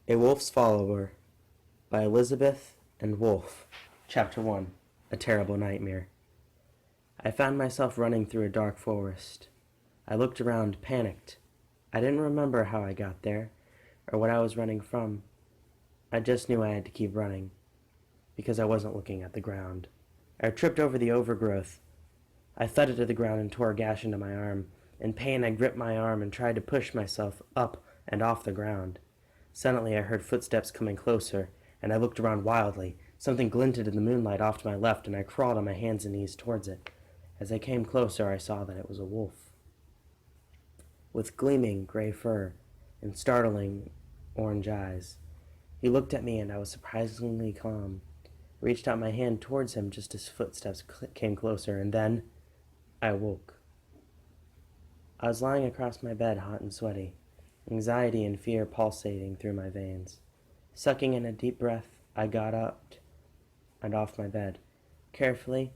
A Wolf's Follower by Elizabeth and Wolf. Chapter 1. A Terrible Nightmare. I found myself running through a dark forest. I looked around, panicked. I didn't remember how I got there, or what I was running from. I just knew I had to keep running, because I wasn't looking at the ground. I tripped over the overgrowth. I thudded to the ground and tore a gash into my arm. In pain, I gripped my arm and tried to push myself up and off the ground. Suddenly, I heard footsteps coming closer, and I looked around wildly. Something glinted in the moonlight off to my left, and I crawled on my hands and knees towards it. As I came closer, I saw that it was a wolf. With gleaming gray fur and startling orange eyes. He looked at me, and I was surprisingly calm. I reached out my hand towards him just as footsteps came closer, and then I awoke. I was lying across my bed, hot and sweaty, anxiety and fear pulsating through my veins. Sucking in a deep breath, I got up and off my bed. Carefully,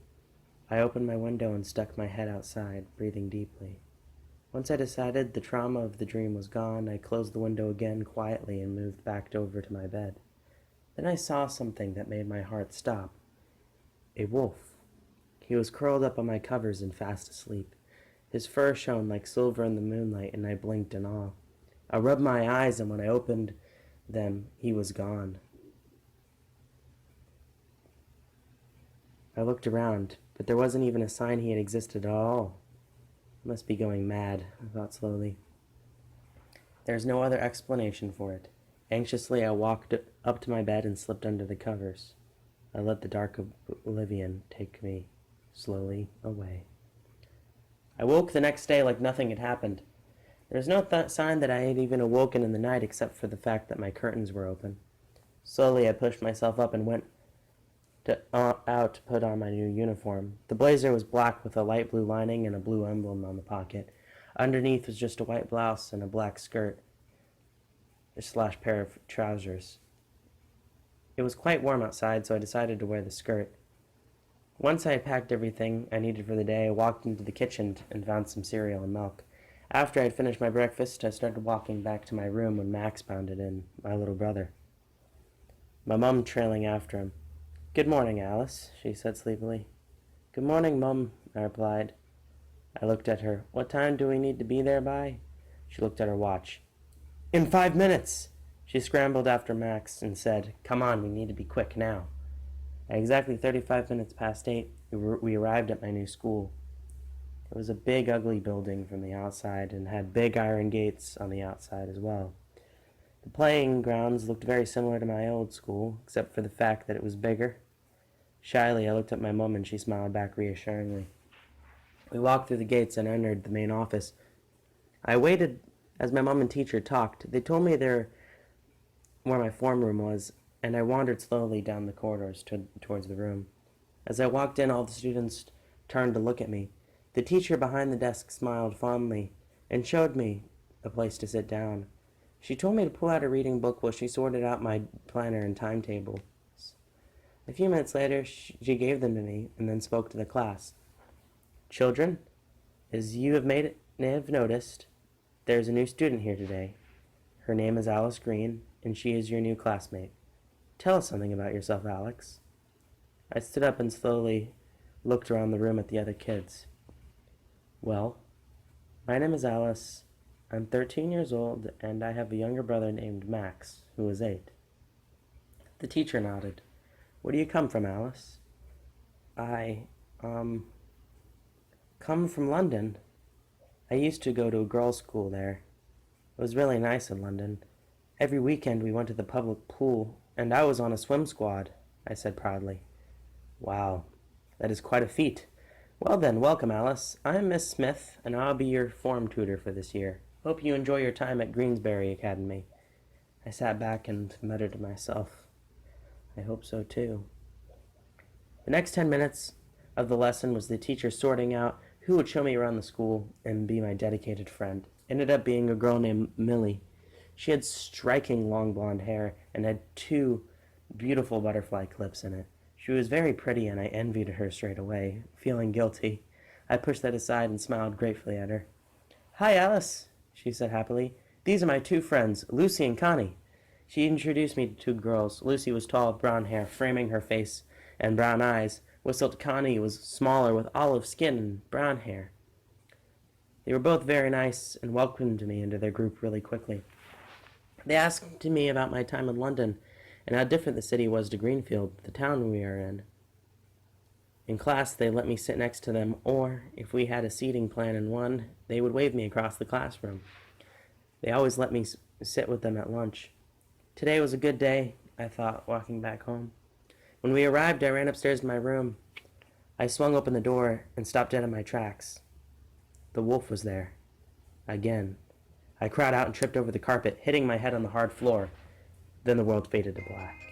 I opened my window and stuck my head outside, breathing deeply. Once I decided the trauma of the dream was gone, I closed the window again quietly and moved back over to my bed. Then I saw something that made my heart stop. A wolf. He was curled up on my covers and fast asleep. His fur shone like silver in the moonlight, and I blinked in awe. I rubbed my eyes, and when I opened them, he was gone. I looked around, but there wasn't even a sign he had existed at all. I must be going mad, I thought slowly. There's no other explanation for it. Anxiously, I walked up to my bed and slipped under the covers. I let the dark oblivion take me slowly away. I woke the next day like nothing had happened. There was no sign that I had even awoken in the night except for the fact that my curtains were open. Slowly, I pushed myself up and went out to put on my new uniform. The blazer was black with a light blue lining and a blue emblem on the pocket. Underneath was just a white blouse and a black skirt / pair of trousers. It was quite warm outside, so I decided to wear the skirt. Once I had packed everything I needed for the day, I walked into the kitchen and found some cereal and milk. After I had finished my breakfast, I started walking back to my room when Max bounded in, my little brother, my mom trailing after him. "Good morning, Alice," she said sleepily. "Good morning, Mum," I replied. I looked at her. "What time do we need to be there by?" She looked at her watch. "In 5 minutes!" She scrambled after Max and said, "Come on, we need to be quick now." At exactly 35 minutes past 8, we arrived at my new school. It was a big, ugly building from the outside and had big iron gates on the outside as well. The playing grounds looked very similar to my old school, except for the fact that it was bigger. Shyly, I looked at my mom and she smiled back reassuringly. We walked through the gates and entered the main office. I waited as my mom and teacher talked. They told me where my form room was, and I wandered slowly down the corridors towards the room. As I walked in, all the students turned to look at me. The teacher behind the desk smiled fondly and showed me a place to sit down. She told me to pull out a reading book while she sorted out my planner and timetable. A few minutes later, she gave them to me and then spoke to the class. "Children, as you may have noticed, there's a new student here today. Her name is Alice Green, and she is your new classmate. Tell us something about yourself, Alex." I stood up and slowly looked around the room at the other kids. "Well, my name is Alice. I'm 13 years old, and I have a younger brother named Max, who is 8. The teacher nodded. "Where do you come from, Alice?" I, come from London. I used to go to a girls' school there. It was really nice in London. Every weekend we went to the public pool, and I was on a swim squad," I said proudly. "Wow, that is quite a feat. Well then, welcome, Alice. I'm Miss Smith, and I'll be your form tutor for this year. Hope you enjoy your time at Greensbury Academy." I sat back and muttered to myself, "I hope so too." The next 10 minutes of the lesson was the teacher sorting out who would show me around the school and be my dedicated friend. It ended up being a girl named Millie. She had striking long blonde hair and had 2 beautiful butterfly clips in it. She was very pretty, and I envied her straight away. Feeling guilty, I pushed that aside and smiled gratefully at her. "Hi, Alice," she said happily. "These are my 2 friends, Lucy and Connie. She introduced me to two girls. Lucy was tall with brown hair, framing her face and brown eyes, whilst Connie was smaller with olive skin and brown hair. They were both very nice and welcomed me into their group really quickly. They asked me about my time in London and how different the city was to Greenfield, the town we are in. In class, they let me sit next to them, or, if we had a seating plan in one, they would wave me across the classroom. They always let me sit with them at lunch. Today was a good day, I thought, walking back home. When we arrived, I ran upstairs to my room. I swung open the door and stopped dead in my tracks. The wolf was there. Again. I cried out and tripped over the carpet, hitting my head on the hard floor. Then the world faded to black.